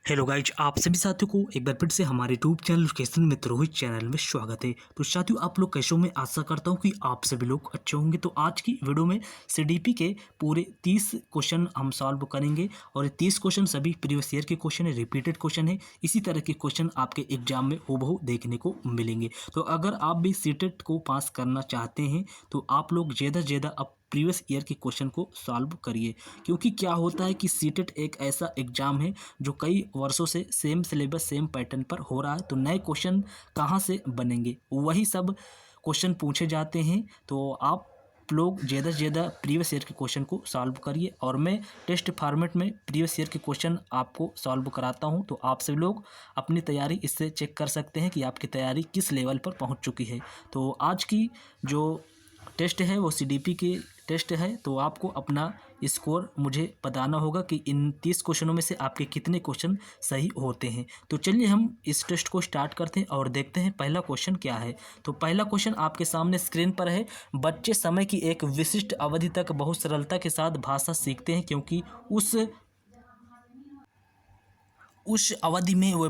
Hello guys, आप सभी साथियों को एक बार फिर से हमारे यूट्यूब चैनल क्वेश्चन में रोहित चैनल में स्वागत है। तो साथियों, आप लोग कैसे हो? मैं आशा करता हूं कि आप सभी लोग अच्छे होंगे। तो आज की वीडियो में सीडीपी के पूरे 30 क्वेश्चन हम सॉल्व करेंगे और ये 30 क्वेश्चन सभी प्रीवियस ईयर के क्वेश्चन है, रिपीटेड क्वेश्चन है। इसी तरह के क्वेश्चन आपके एग्जाम में हूबहू देखने को मिलेंगे। तो अगर आप भी सीटेट को पास करना चाहते हैं तो आप लोग ज़्यादा से ज़्यादा अब प्रीवियस ईयर के क्वेश्चन को सॉल्व करिए, क्योंकि क्या होता है कि सीटेट एक ऐसा एग्जाम है जो कई वर्षों से सेम सिलेबस सेम पैटर्न पर हो रहा है। तो नए क्वेश्चन कहाँ से बनेंगे? वही सब क्वेश्चन पूछे जाते हैं। तो आप लोग ज़्यादा से ज़्यादा प्रीवियस ईयर के क्वेश्चन को सॉल्व करिए और मैं टेस्ट फॉर्मेट में प्रीवियस ईयर के क्वेश्चन आपको सॉल्व कराता हूं। तो आप सभी लोग अपनी तैयारी इससे चेक कर सकते हैं कि आपकी तैयारी किस लेवल पर पहुंच चुकी है। तो आज की जो टेस्ट है वो सीडीपी की टेस्ट है। तो आपको अपना स्कोर मुझे बताना होगा कि इन 30 क्वेश्चनों में से आपके कितने क्वेश्चन सही होते हैं। तो चलिए हम इस टेस्ट को स्टार्ट करते हैं और देखते हैं पहला क्वेश्चन क्या है। तो पहला क्वेश्चन आपके सामने स्क्रीन पर है। बच्चे समय की एक विशिष्ट अवधि तक बहुत सरलता के साथ भाषा सीखते हैं, क्योंकि उस अवधि में वे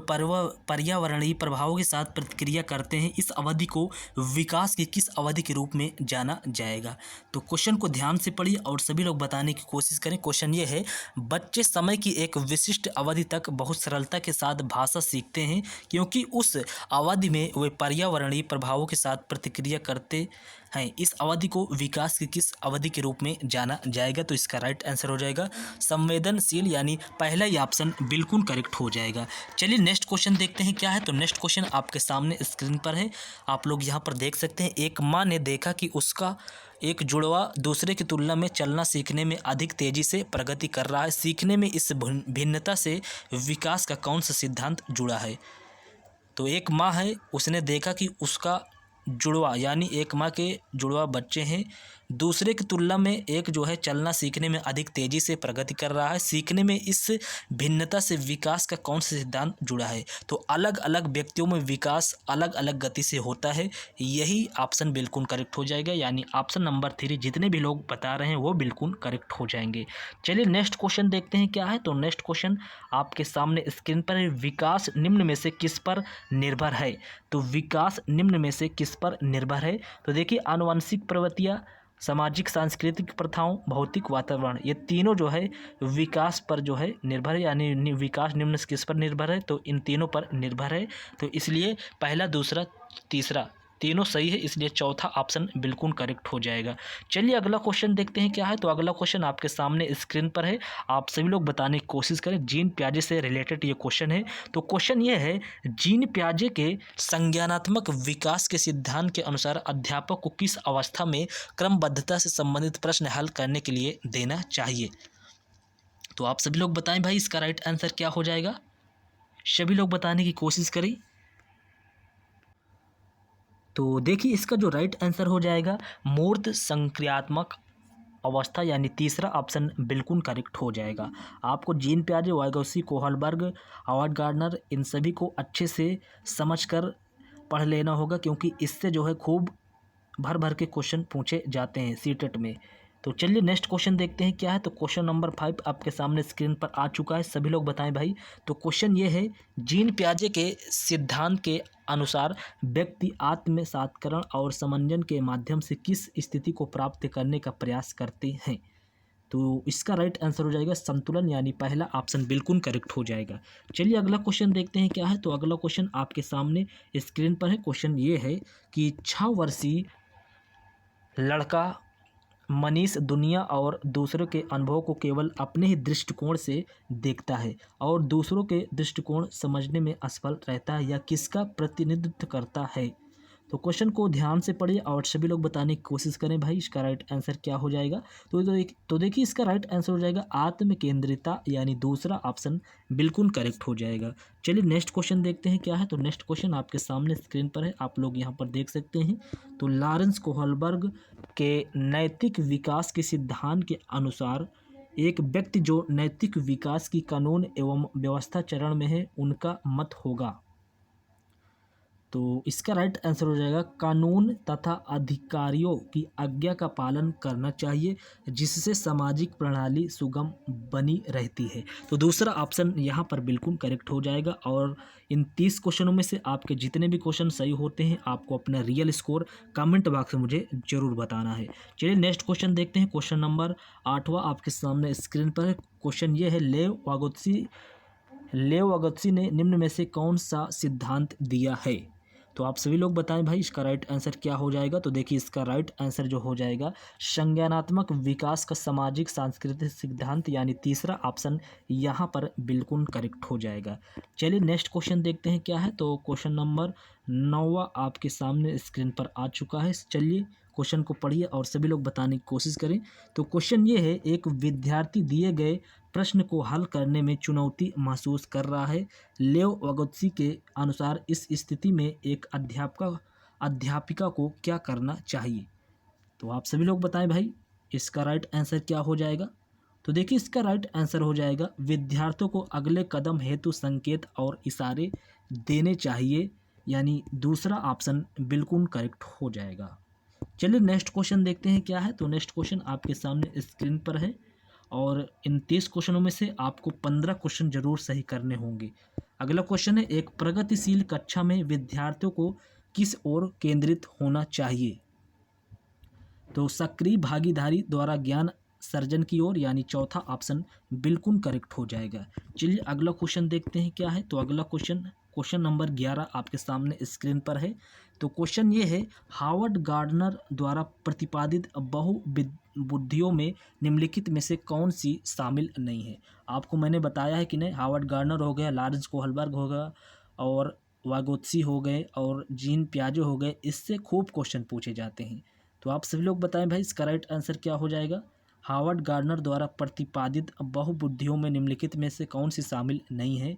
पर्यावरणीय प्रभावों के साथ प्रतिक्रिया करते हैं। इस अवधि को विकास की किस अवधि के रूप में जाना जाएगा? तो क्वेश्चन को ध्यान से पढ़िए और सभी लोग बताने की कोशिश करें। क्वेश्चन ये है, बच्चे समय की एक विशिष्ट अवधि तक बहुत सरलता के साथ भाषा सीखते हैं, क्योंकि उस अवधि में वे पर्यावरणीय प्रभावों के साथ प्रतिक्रिया करते हैं। इस अवधि को विकास की किस अवधि के रूप में जाना जाएगा? तो इसका राइट आंसर हो जाएगा संवेदनशील, यानी पहला ही ऑप्शन बिल्कुल करेक्ट हो जाएगा। चलिए नेक्स्ट क्वेश्चन देखते हैं क्या है। तो नेक्स्ट क्वेश्चन आपके सामने स्क्रीन पर है, आप लोग यहाँ पर देख सकते हैं। एक माँ ने देखा कि उसका एक जुड़वा दूसरे की तुलना में चलना सीखने में अधिक तेजी से प्रगति कर रहा है। सीखने में इस भिन्नता से विकास का कौन सा सिद्धांत जुड़ा है? तो एक माँ है, उसने देखा कि उसका जुड़वा यानी एक माँ के जुड़वा बच्चे हैं, दूसरे की तुलना में एक जो है चलना सीखने में अधिक तेज़ी से प्रगति कर रहा है। सीखने में इस भिन्नता से विकास का कौन सा सिद्धांत जुड़ा है? तो अलग अलग व्यक्तियों में विकास अलग अलग गति से होता है। यही ऑप्शन बिल्कुल करेक्ट हो जाएगा, यानी ऑप्शन नंबर 3 जितने भी लोग बता रहे हैं वो बिल्कुल करेक्ट हो जाएंगे। चलिए नेक्स्ट क्वेश्चन देखते हैं क्या है। तो नेक्स्ट क्वेश्चन आपके सामने स्क्रीन पर है। विकास निम्न में से किस पर निर्भर है? तो विकास निम्न में से किस पर निर्भर है? तो देखिए, आनुवंशिक प्रवृत्तियाँ, सामाजिक सांस्कृतिक प्रथाओं, भौतिक वातावरण, ये तीनों जो है विकास पर जो है निर्भर है। यानी विकास निम्न से किस पर निर्भर है? तो इन तीनों पर निर्भर है। तो इसलिए पहला, दूसरा, तीसरा तीनों सही है, इसलिए चौथा ऑप्शन बिल्कुल करेक्ट हो जाएगा। चलिए अगला क्वेश्चन देखते हैं क्या है। तो अगला क्वेश्चन आपके सामने स्क्रीन पर है, आप सभी लोग बताने की कोशिश करें। जीन पियाजे से रिलेटेड ये क्वेश्चन है। तो क्वेश्चन ये है, जीन पियाजे के संज्ञानात्मक विकास के सिद्धांत के अनुसार अध्यापक को किस अवस्था में क्रमबद्धता से संबंधित प्रश्न हल करने के लिए देना चाहिए? तो आप सभी लोग बताएं भाई, इसका राइट आंसर क्या हो जाएगा? सभी लोग बताने की कोशिश करें। तो देखिए, इसका जो राइट आंसर हो जाएगा मूर्त संक्रियात्मक अवस्था, यानी तीसरा ऑप्शन बिल्कुल करेक्ट हो जाएगा। आपको जीन पियाजे, वाइगोत्स्की, कोहलबर्ग, हॉवर्ड गार्डनर, इन सभी को अच्छे से समझकर पढ़ लेना होगा, क्योंकि इससे जो है खूब भर भर के क्वेश्चन पूछे जाते हैं सीटेट में। तो चलिए नेक्स्ट क्वेश्चन देखते हैं क्या है। तो क्वेश्चन नंबर 5 आपके सामने स्क्रीन पर आ चुका है, सभी लोग बताएं भाई। तो क्वेश्चन ये है, जीन पियाजे के सिद्धांत के अनुसार व्यक्ति आत्मसात्करण और समंजन के माध्यम से किस स्थिति को प्राप्त करने का प्रयास करते हैं? तो इसका राइट आंसर हो जाएगा संतुलन, यानी पहला ऑप्शन बिल्कुल करेक्ट हो जाएगा। चलिए अगला क्वेश्चन देखते हैं क्या है। तो अगला क्वेश्चन आपके सामने स्क्रीन पर है। क्वेश्चन ये है कि 6 वर्षीय लड़का मनीष दुनिया और दूसरों के अनुभव को केवल अपने ही दृष्टिकोण से देखता है और दूसरों के दृष्टिकोण समझने में असफल रहता है। यह किसका प्रतिनिधित्व करता है? तो क्वेश्चन को ध्यान से पढ़िए और सभी लोग बताने की कोशिश करें भाई, इसका राइट आंसर क्या हो जाएगा। तो देखिए, इसका राइट आंसर हो जाएगा आत्म केंद्रिता, यानी दूसरा ऑप्शन बिल्कुल करेक्ट हो जाएगा। चलिए नेक्स्ट क्वेश्चन देखते हैं क्या है। तो नेक्स्ट क्वेश्चन आपके सामने स्क्रीन पर है, आप लोग यहाँ पर देख सकते हैं। तो लॉरेंस कोहलबर्ग के नैतिक विकास के सिद्धांत के अनुसार एक व्यक्ति जो नैतिक विकास की कानून एवं व्यवस्था चरण में है, उनका मत होगा। तो इसका राइट आंसर हो जाएगा कानून तथा अधिकारियों की आज्ञा का पालन करना चाहिए, जिससे सामाजिक प्रणाली सुगम बनी रहती है। तो दूसरा ऑप्शन यहाँ पर बिल्कुल करेक्ट हो जाएगा। और इन 30 क्वेश्चनों में से आपके जितने भी क्वेश्चन सही होते हैं आपको अपना रियल स्कोर कमेंट बॉक्स में मुझे जरूर बताना है। चलिए नेक्स्ट क्वेश्चन देखते हैं। क्वेश्चन नंबर 8वां आपके सामने स्क्रीन पर है। क्वेश्चन ये है, लेव वागोत्सी ने निम्न में से कौन सा सिद्धांत दिया है? तो आप सभी लोग बताएं भाई इसका राइट आंसर क्या हो जाएगा। तो देखिए इसका राइट आंसर जो हो जाएगा संज्ञानात्मक विकास का सामाजिक सांस्कृतिक सिद्धांत, यानी तीसरा ऑप्शन यहाँ पर बिल्कुल करेक्ट हो जाएगा। चलिए नेक्स्ट क्वेश्चन देखते हैं क्या है। तो क्वेश्चन नंबर 9वां आपके सामने स्क्रीन पर आ चुका है। चलिए क्वेश्चन को पढ़िए और सभी लोग बताने की कोशिश करें। तो क्वेश्चन ये है, एक विद्यार्थी दिए गए प्रश्न को हल करने में चुनौती महसूस कर रहा है। लेव वागोत्सी के अनुसार इस स्थिति में एक अध्यापिका को क्या करना चाहिए? तो आप सभी लोग बताएं भाई इसका राइट आंसर क्या हो जाएगा। तो देखिए इसका राइट आंसर हो जाएगा विद्यार्थियों को अगले कदम हेतु संकेत और इशारे देने चाहिए, यानी दूसरा ऑप्शन बिल्कुल करेक्ट हो जाएगा। चलिए नेक्स्ट क्वेश्चन देखते हैं क्या है। तो नेक्स्ट क्वेश्चन आपके सामने स्क्रीन पर है और इन 30 क्वेश्चनों में से आपको 15 क्वेश्चन जरूर सही करने होंगे। अगला क्वेश्चन है, एक प्रगतिशील कक्षा में विद्यार्थियों को किस ओर केंद्रित होना चाहिए? तो सक्रिय भागीदारी द्वारा ज्ञान सर्जन की ओर, यानी चौथा ऑप्शन बिल्कुल करेक्ट हो जाएगा। चलिए अगला क्वेश्चन देखते हैं क्या है। तो अगला क्वेश्चन नंबर 11 आपके सामने स्क्रीन पर है। तो क्वेश्चन ये है, हावर्ड गार्डनर द्वारा प्रतिपादित बहुबुद्धियों में निम्नलिखित में से कौन सी शामिल नहीं है? आपको मैंने बताया है कि नहीं, हावर्ड गार्डनर हो गया, लॉरेंस कोहलबर्ग हो गया और वागोत्सी हो गए और जीन पियाजे हो गए। इससे खूब क्वेश्चन पूछे जाते हैं। तो आप सभी लोग बताएं भाई इसका राइट आंसर क्या हो जाएगा। हावर्ड गार्डनर द्वारा प्रतिपादित बहुबुद्धियों में निम्नलिखित में से कौन सी शामिल नहीं है?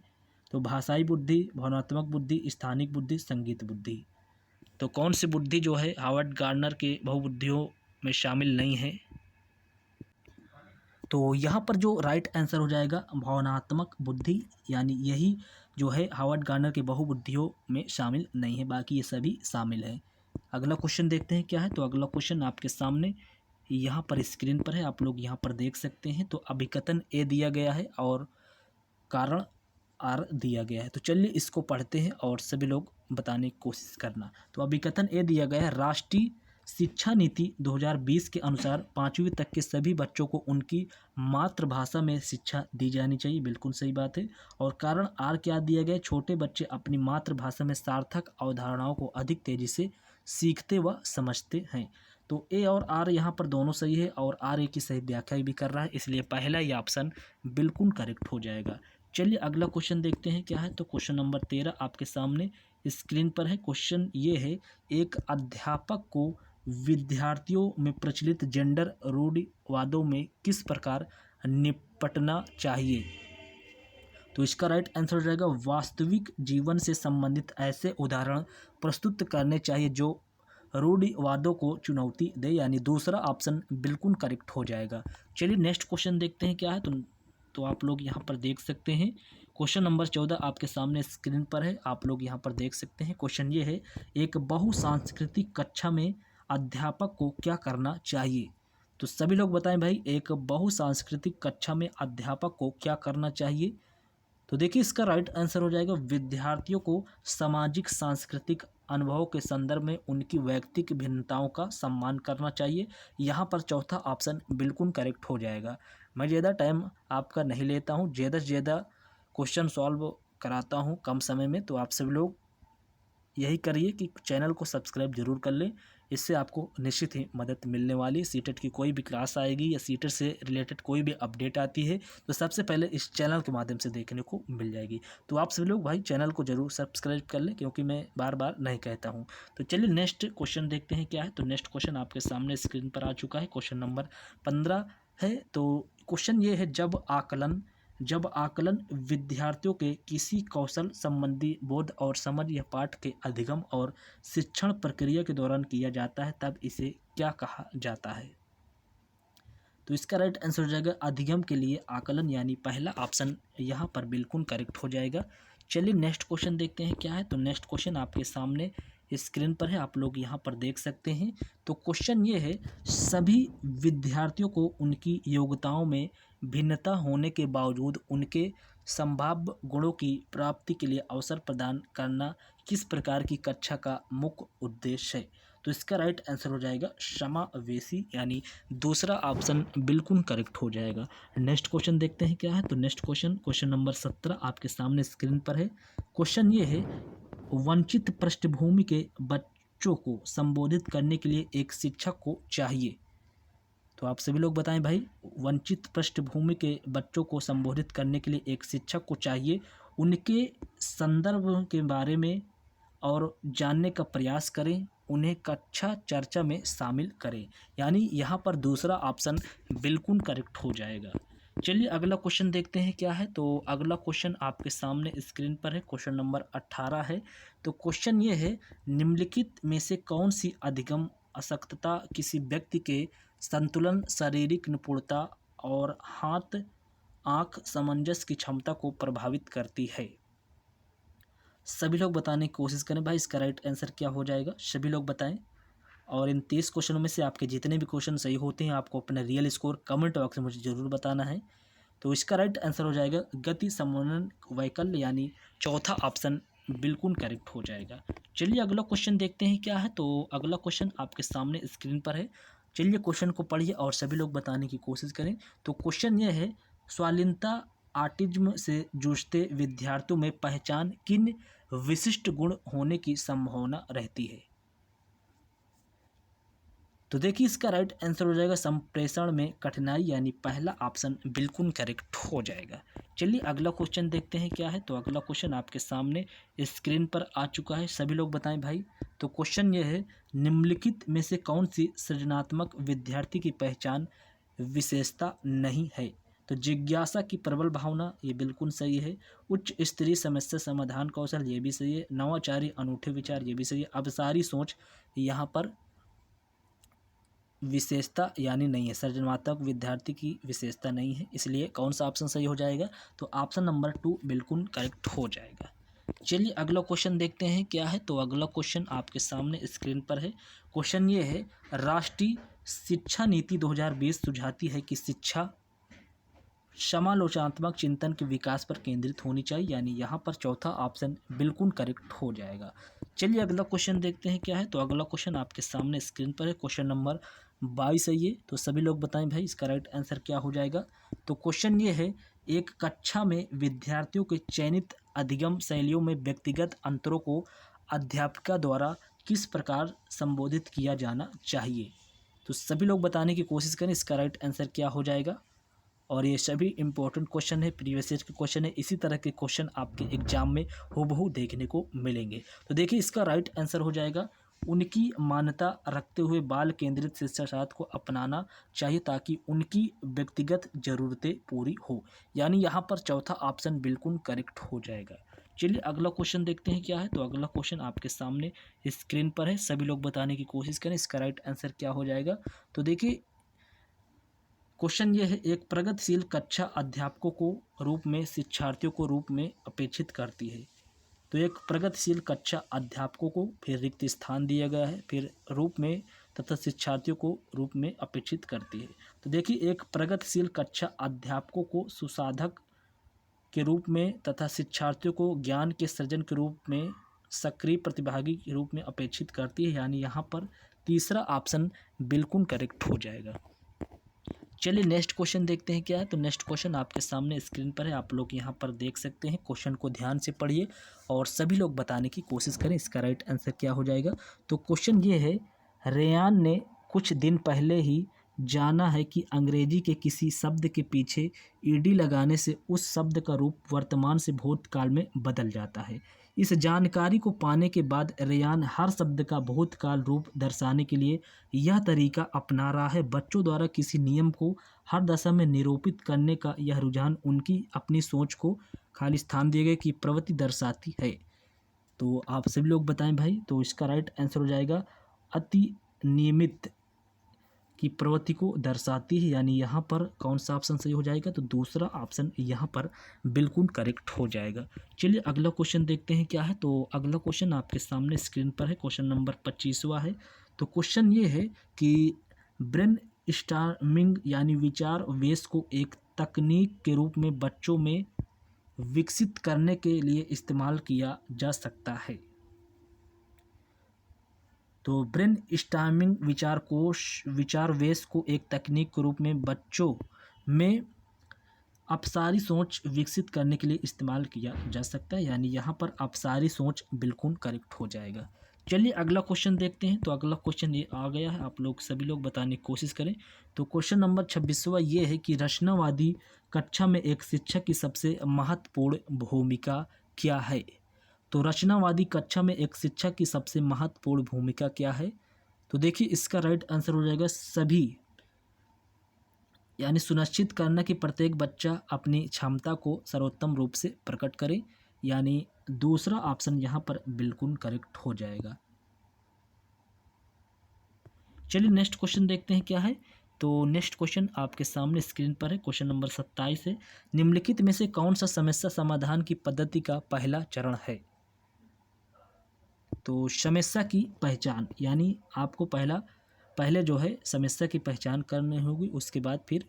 तो भाषाई बुद्धि, भावनात्मक बुद्धि, स्थानिक बुद्धि, संगीत बुद्धि। तो कौन सी बुद्धि जो है हावर्ड गार्डनर के बहुबुद्धियों में शामिल नहीं है? तो यहाँ पर जो राइट आंसर हो जाएगा भावनात्मक बुद्धि, यानी यही जो है हावर्ड गार्डनर के बहुबुद्धियों में शामिल नहीं है, बाकी ये सभी शामिल है। अगला क्वेश्चन देखते हैं क्या है। तो अगला क्वेश्चन आपके सामने यहाँ पर स्क्रीन पर है, आप लोग यहाँ पर देख सकते हैं। तो अभिकथन ए दिया गया है और कारण आर दिया गया है। तो चलिए इसको पढ़ते हैं और सभी लोग बताने की कोशिश करना। तो अभिकथन ए दिया गया है, राष्ट्रीय शिक्षा नीति 2020 के अनुसार 5वीं तक के सभी बच्चों को उनकी मातृभाषा में शिक्षा दी जानी चाहिए। बिल्कुल सही बात है। और कारण आर क्या दिया गया है, छोटे बच्चे अपनी मातृभाषा में सार्थक अवधारणाओं को अधिक तेजी से सीखते व समझते हैं। तो ए और आर यहाँ पर दोनों सही है और आर ए की सही व्याख्या भी कर रहा है, इसलिए पहला ही ऑप्शन बिल्कुल करेक्ट हो जाएगा। चलिए अगला क्वेश्चन देखते हैं क्या है। तो क्वेश्चन नंबर 13 आपके सामने स्क्रीन पर है। क्वेश्चन ये है, एक अध्यापक को विद्यार्थियों में प्रचलित जेंडर रूढ़िवादों में किस प्रकार निपटना चाहिए? तो इसका राइट आंसर हो जाएगा वास्तविक जीवन से संबंधित ऐसे उदाहरण प्रस्तुत करने चाहिए जो रूढ़िवादों को चुनौती दे, यानी दूसरा ऑप्शन बिल्कुल करेक्ट हो जाएगा। चलिए नेक्स्ट क्वेश्चन देखते हैं क्या है। तो आप लोग यहाँ पर देख सकते हैं क्वेश्चन नंबर 14 आपके सामने स्क्रीन पर है, आप लोग यहाँ पर देख सकते हैं। क्वेश्चन ये है, एक बहुसांस्कृतिक कक्षा में अध्यापक को क्या करना चाहिए? तो सभी लोग बताएं भाई, एक बहुसांस्कृतिक कक्षा में अध्यापक को क्या करना चाहिए? तो देखिए इसका राइट आंसर हो जाएगा विद्यार्थियों को सामाजिक सांस्कृतिक अनुभवों के संदर्भ में उनकी व्यक्तिगत भिन्नताओं का सम्मान करना चाहिए। यहाँ पर चौथा ऑप्शन बिल्कुल करेक्ट हो जाएगा। मैं ज़्यादा टाइम आपका नहीं लेता हूँ, ज़्यादा से ज़्यादा क्वेश्चन सॉल्व कराता हूँ कम समय में। तो आप सभी लोग यही करिए कि चैनल को सब्सक्राइब जरूर कर लें, इससे आपको निश्चित ही मदद मिलने वाली है। सीटेट की कोई भी क्लास आएगी या सीटेट से रिलेटेड कोई भी अपडेट आती है तो सबसे पहले इस चैनल के माध्यम से देखने को मिल जाएगी। तो आप सभी लोग भाई चैनल को जरूर सब्सक्राइब कर लें, क्योंकि मैं बार बार नहीं कहता हूँ। तो चलिए नेक्स्ट क्वेश्चन देखते हैं क्या है। तो नेक्स्ट क्वेश्चन आपके सामने स्क्रीन पर आ चुका है, क्वेश्चन नंबर 15 है। तो क्वेश्चन ये है, जब आकलन विद्यार्थियों के किसी कौशल संबंधी बोध और समझ या पाठ के अधिगम और शिक्षण प्रक्रिया के दौरान किया जाता है तब इसे क्या कहा जाता है? तो इसका राइट आंसर हो जाएगा अधिगम के लिए आकलन, यानी पहला ऑप्शन यहाँ पर बिल्कुल करेक्ट हो जाएगा। चलिए नेक्स्ट क्वेश्चन देखते हैं क्या है। तो नेक्स्ट क्वेश्चन आपके सामने स्क्रीन पर है, आप लोग यहाँ पर देख सकते हैं। तो क्वेश्चन ये है, सभी विद्यार्थियों को उनकी योग्यताओं में भिन्नता होने के बावजूद उनके संभाव्य गुणों की प्राप्ति के लिए अवसर प्रदान करना किस प्रकार की कक्षा का मुख्य उद्देश्य है। तो इसका राइट आंसर हो जाएगा समावेशी, यानी दूसरा ऑप्शन बिल्कुल करेक्ट हो जाएगा। नेक्स्ट क्वेश्चन देखते हैं क्या है। तो नेक्स्ट क्वेश्चन नंबर 17 आपके सामने स्क्रीन पर है। क्वेश्चन ये है, वंचित पृष्ठभूमि के बच्चों को संबोधित करने के लिए एक शिक्षक को चाहिए। तो आप सभी लोग बताएं भाई, वंचित पृष्ठभूमि के बच्चों को संबोधित करने के लिए एक शिक्षक को चाहिए, उनके संदर्भ के बारे में और जानने का प्रयास करें, उन्हें कक्षा चर्चा में शामिल करें। यानी यहाँ पर दूसरा ऑप्शन बिल्कुल करेक्ट हो जाएगा। चलिए अगला क्वेश्चन देखते हैं क्या है। तो अगला क्वेश्चन आपके सामने स्क्रीन पर है, क्वेश्चन नंबर 18 है। तो क्वेश्चन ये है, निम्नलिखित में से कौन सी अधिगम अशक्तता किसी व्यक्ति के संतुलन, शारीरिक निपुणता और हाथ आँख सामंजस्य की क्षमता को प्रभावित करती है। सभी लोग बताने की कोशिश करें भाई, इसका राइट आंसर क्या हो जाएगा, सभी लोग बताएं। और इन 30 क्वेश्चनों में से आपके जितने भी क्वेश्चन सही होते हैं आपको अपना रियल स्कोर कमेंट बॉक्स में मुझे ज़रूर बताना है। तो इसका राइट आंसर हो जाएगा गति समन्वय वैकल्य, यानी चौथा ऑप्शन बिल्कुल करेक्ट हो जाएगा। चलिए अगला क्वेश्चन देखते हैं क्या है। तो अगला क्वेश्चन आपके सामने स्क्रीन पर है। चलिए क्वेश्चन को पढ़िए और सभी लोग बताने की कोशिश करें। तो क्वेश्चन यह है, स्वालीनता ऑटिज्म से जूझते विद्यार्थियों में पहचान किन विशिष्ट गुण होने की संभावना रहती है। तो देखिए इसका राइट आंसर हो जाएगा संप्रेषण में कठिनाई, यानी पहला ऑप्शन बिल्कुल करेक्ट हो जाएगा। चलिए अगला क्वेश्चन देखते हैं क्या है। तो अगला क्वेश्चन आपके सामने स्क्रीन पर आ चुका है, सभी लोग बताएं भाई। तो क्वेश्चन ये है, निम्नलिखित में से कौन सी सृजनात्मक विद्यार्थी की पहचान विशेषता नहीं है। तो जिज्ञासा की प्रबल भावना, ये बिल्कुल सही है। उच्च स्तरीय समस्या समाधान कौशल, ये भी सही है। नवाचारी अनूठे विचार, ये भी सही है। अवसारी सोच यहाँ पर विशेषता यानी नहीं है, सृजनात्मक विद्यार्थी की विशेषता नहीं है, इसलिए कौन सा ऑप्शन सही हो जाएगा। तो ऑप्शन नंबर 2 बिल्कुल करेक्ट हो जाएगा। चलिए अगला क्वेश्चन देखते हैं क्या है। तो अगला क्वेश्चन आपके सामने स्क्रीन पर है। क्वेश्चन ये है, राष्ट्रीय शिक्षा नीति 2020 सुझाती है कि शिक्षा समालोचनात्मक चिंतन के विकास पर केंद्रित होनी चाहिए, यानी यहाँ पर चौथा ऑप्शन बिल्कुल करेक्ट हो जाएगा। चलिए अगला क्वेश्चन देखते हैं क्या है। तो अगला क्वेश्चन आपके सामने स्क्रीन पर है, क्वेश्चन नंबर 22 है ये। तो सभी लोग बताएं भाई, इसका राइट आंसर क्या हो जाएगा। तो क्वेश्चन ये है, एक कक्षा में विद्यार्थियों के चयनित अधिगम शैलियों में व्यक्तिगत अंतरों को अध्यापिका द्वारा किस प्रकार संबोधित किया जाना चाहिए। तो सभी लोग बताने की कोशिश करें, इसका राइट आंसर क्या हो जाएगा। और ये सभी इंपॉर्टेंट क्वेश्चन है, प्रीवियस ईयर के क्वेश्चन है, इसी तरह के क्वेश्चन आपके एग्जाम में हूबहू देखने को मिलेंगे। तो देखिए इसका राइट आंसर हो जाएगा, उनकी मान्यता रखते हुए बाल केंद्रित शिक्षा शास्त्र को अपनाना चाहिए ताकि उनकी व्यक्तिगत ज़रूरतें पूरी हो, यानी यहाँ पर चौथा ऑप्शन बिल्कुल करेक्ट हो जाएगा। चलिए अगला क्वेश्चन देखते हैं क्या है। तो अगला क्वेश्चन आपके सामने स्क्रीन पर है, सभी लोग बताने की कोशिश करें, इसका राइट आंसर क्या हो जाएगा। तो देखिए क्वेश्चन ये है, एक प्रगतिशील कक्षा अध्यापकों को रूप में शिक्षार्थियों को रूप में अपेक्षित करती है। तो एक प्रगतिशील कक्षा अध्यापकों को फिर रिक्त स्थान दिया गया है, फिर रूप में तथा शिक्षार्थियों को रूप में अपेक्षित करती है। तो देखिए एक प्रगतिशील कक्षा अध्यापकों को सुसाधक के रूप में तथा शिक्षार्थियों को ज्ञान के सृजन के रूप में सक्रिय प्रतिभागी के रूप में अपेक्षित करती है, यानी यहाँ पर तीसरा ऑप्शन बिल्कुल करेक्ट हो जाएगा। चलिए नेक्स्ट क्वेश्चन देखते हैं क्या है। तो नेक्स्ट क्वेश्चन आपके सामने स्क्रीन पर है, आप लोग यहाँ पर देख सकते हैं। क्वेश्चन को ध्यान से पढ़िए और सभी लोग बताने की कोशिश करें, इसका राइट आंसर क्या हो जाएगा। तो क्वेश्चन ये है, रेयान ने कुछ दिन पहले ही जाना है कि अंग्रेजी के किसी शब्द के पीछे ईडी लगाने से उस शब्द का रूप वर्तमान से भूतकाल में बदल जाता है। इस जानकारी को पाने के बाद रेयान हर शब्द का भूतकाल रूप दर्शाने के लिए यह तरीका अपना रहा है। बच्चों द्वारा किसी नियम को हर दशा में निरूपित करने का यह रुझान उनकी अपनी सोच को खाली स्थान दिए गए की प्रवृत्ति दर्शाती है। तो आप सभी लोग बताएं भाई। तो इसका राइट आंसर हो जाएगा अति नियमित की प्रवृत्ति को दर्शाती है, यानी यहाँ पर कौन सा ऑप्शन सही हो जाएगा, तो दूसरा ऑप्शन यहाँ पर बिल्कुल करेक्ट हो जाएगा। चलिए अगला क्वेश्चन देखते हैं क्या है। तो अगला क्वेश्चन आपके सामने स्क्रीन पर है, क्वेश्चन नंबर 25वां है। तो क्वेश्चन ये है कि ब्रेन स्टॉर्मिंग यानी विचार वेश को एक तकनीक के रूप में बच्चों में विकसित करने के लिए इस्तेमाल किया जा सकता है। तो ब्रेन स्टॉर्मिंग विचार वेश को एक तकनीक के रूप में बच्चों में अपसारी सोच विकसित करने के लिए इस्तेमाल किया जा सकता है, यानी यहाँ पर अपसारी सोच बिल्कुल करेक्ट हो जाएगा। चलिए अगला क्वेश्चन देखते हैं। तो अगला क्वेश्चन ये आ गया है, आप लोग सभी लोग बताने की कोशिश करें। तो क्वेश्चन नंबर 26वां ये है कि रचनावादी कक्षा में एक शिक्षक की सबसे महत्वपूर्ण भूमिका क्या है। तो रचनावादी कक्षा में एक शिक्षक की सबसे महत्वपूर्ण भूमिका क्या है। तो देखिए इसका राइट आंसर हो जाएगा सभी, यानी सुनिश्चित करना कि प्रत्येक बच्चा अपनी क्षमता को सर्वोत्तम रूप से प्रकट करे, यानी दूसरा ऑप्शन यहाँ पर बिल्कुल करेक्ट हो जाएगा। चलिए नेक्स्ट क्वेश्चन देखते हैं क्या है। तो नेक्स्ट क्वेश्चन आपके सामने स्क्रीन पर है, क्वेश्चन नंबर 27 है। निम्नलिखित में से कौन सा समस्या समाधान की पद्धति का पहला चरण है। तो समस्या की पहचान, यानी आपको पहले जो है समस्या की पहचान करनी होगी, उसके बाद फिर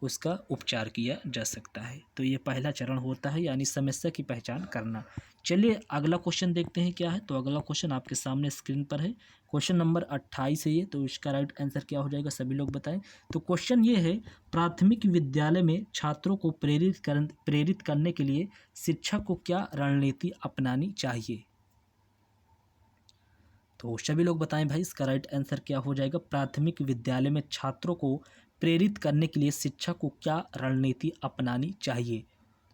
उसका उपचार किया जा सकता है। तो ये पहला चरण होता है, यानी समस्या की पहचान करना। चलिए अगला क्वेश्चन देखते हैं क्या है। तो अगला क्वेश्चन आपके सामने स्क्रीन पर है, क्वेश्चन नंबर 28 है ये। तो इसका राइट आंसर क्या हो जाएगा, सभी लोग बताएं। तो क्वेश्चन ये है, प्राथमिक विद्यालय में छात्रों को प्रेरित करने के लिए शिक्षक को क्या रणनीति अपनानी चाहिए। तो सभी लोग बताएं भाई, इसका राइट आंसर क्या हो जाएगा। प्राथमिक विद्यालय में छात्रों को प्रेरित करने के लिए शिक्षक को क्या रणनीति अपनानी चाहिए।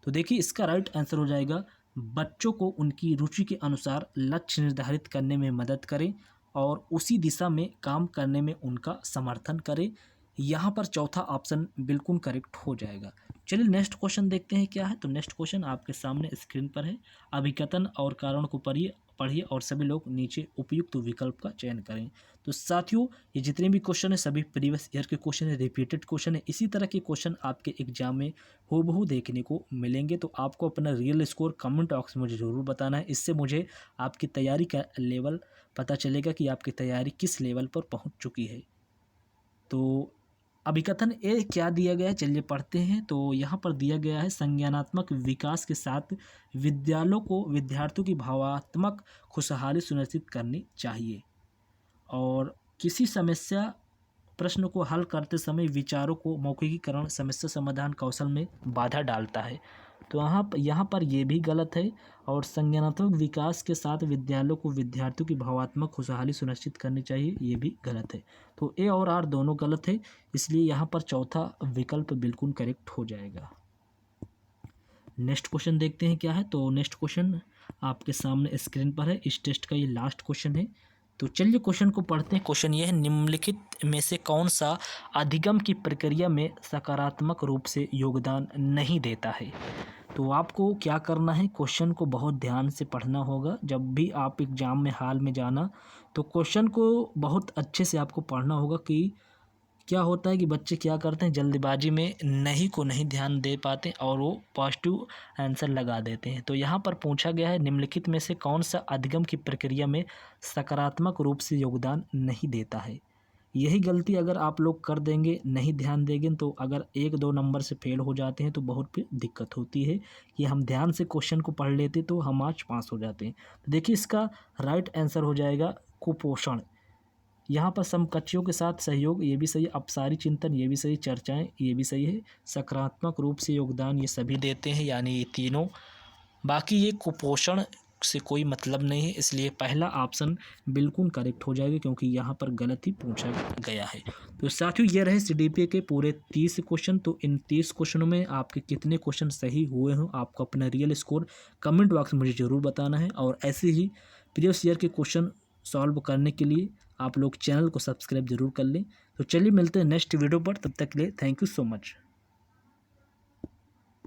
तो देखिए इसका राइट आंसर हो जाएगा, बच्चों को उनकी रुचि के अनुसार लक्ष्य निर्धारित करने में मदद करें और उसी दिशा में काम करने में उनका समर्थन करें। यहाँ पर चौथा ऑप्शन बिल्कुल करेक्ट हो जाएगा। चलिए नेक्स्ट क्वेश्चन देखते हैं क्या है। तो नेक्स्ट क्वेश्चन आपके सामने स्क्रीन पर है, अभिकथन और कारण को पढ़िए और सभी लोग नीचे उपयुक्त विकल्प का चयन करें। तो साथियों ये जितने भी क्वेश्चन है सभी प्रीवियस ईयर के क्वेश्चन है, रिपीटेड क्वेश्चन है। इसी तरह के क्वेश्चन आपके एग्जाम में हूबहू देखने को मिलेंगे। तो आपको अपना रियल स्कोर कमेंट बॉक्स में मुझे ज़रूर बताना है, इससे मुझे आपकी तैयारी का लेवल पता चलेगा कि आपकी तैयारी किस लेवल पर पहुँच चुकी है। तो अभिकथन ए क्या दिया गया है, चलिए पढ़ते हैं। तो यहाँ पर दिया गया है, संज्ञानात्मक विकास के साथ विद्यार्थियों की भावात्मक खुशहाली सुनिश्चित करनी चाहिए और किसी समस्या प्रश्न को हल करते समय विचारों को मौखिकीकरण समस्या समाधान कौशल में बाधा डालता है। तो यहाँ पर ये भी गलत है और संज्ञानात्मक विकास के साथ विद्यार्थियों की भावात्मक खुशहाली सुनिश्चित करनी चाहिए, ये भी गलत है। तो ए और आर दोनों गलत है, इसलिए यहाँ पर चौथा विकल्प बिल्कुल करेक्ट हो जाएगा। नेक्स्ट क्वेश्चन देखते हैं क्या है। तो नेक्स्ट क्वेश्चन आपके सामने स्क्रीन पर है, इस टेस्ट का ये लास्ट क्वेश्चन है। तो चलिए क्वेश्चन को पढ़ते हैं। क्वेश्चन ये है, निम्नलिखित में से कौन सा अधिगम की प्रक्रिया में सकारात्मक रूप से योगदान नहीं देता है। तो आपको क्या करना है, क्वेश्चन को बहुत ध्यान से पढ़ना होगा। जब भी आप एग्ज़ाम में हाल में जाना तो क्वेश्चन को बहुत अच्छे से आपको पढ़ना होगा कि क्या होता है कि बच्चे क्या करते हैं, जल्दबाजी में नहीं को नहीं ध्यान दे पाते और वो पॉजिटिव आंसर लगा देते हैं। तो यहाँ पर पूछा गया है, निम्नलिखित में से कौन सा अधिगम की प्रक्रिया में सकारात्मक रूप से योगदान नहीं देता है। यही गलती अगर आप लोग कर देंगे, नहीं ध्यान देंगे, तो अगर 1-2 नंबर से फेल हो जाते हैं तो बहुत फिर दिक्कत होती है कि हम ध्यान से क्वेश्चन को पढ़ लेते तो हम आज पास हो जाते हैं। तो देखिए इसका राइट आंसर हो जाएगा कुपोषण। यहाँ पर समकक्षियों के साथ सहयोग, ये भी सही, अपसारी चिंतन, ये भी सही, चर्चाएं, ये भी सही है, सकारात्मक रूप से योगदान ये सभी देते हैं, यानी ये तीनों। बाकी ये कुपोषण से कोई मतलब नहीं है, इसलिए पहला ऑप्शन बिल्कुल करेक्ट हो जाएगा क्योंकि यहाँ पर गलत ही पूछा गया है। तो साथियों ये रहे सीडीपीए के पूरे 30 क्वेश्चन। तो इन 30 क्वेश्चनों में आपके कितने क्वेश्चन सही हुए हों, आपको अपना रियल स्कोर कमेंट बॉक्स में मुझे ज़रूर बताना है। और ऐसे ही प्रीवियस ईयर के क्वेश्चन सॉल्व करने के लिए आप लोग चैनल को सब्सक्राइब जरूर कर लें। तो चलिए मिलते हैं नेक्स्ट वीडियो पर, तब तक के लिए थैंक यू सो मच।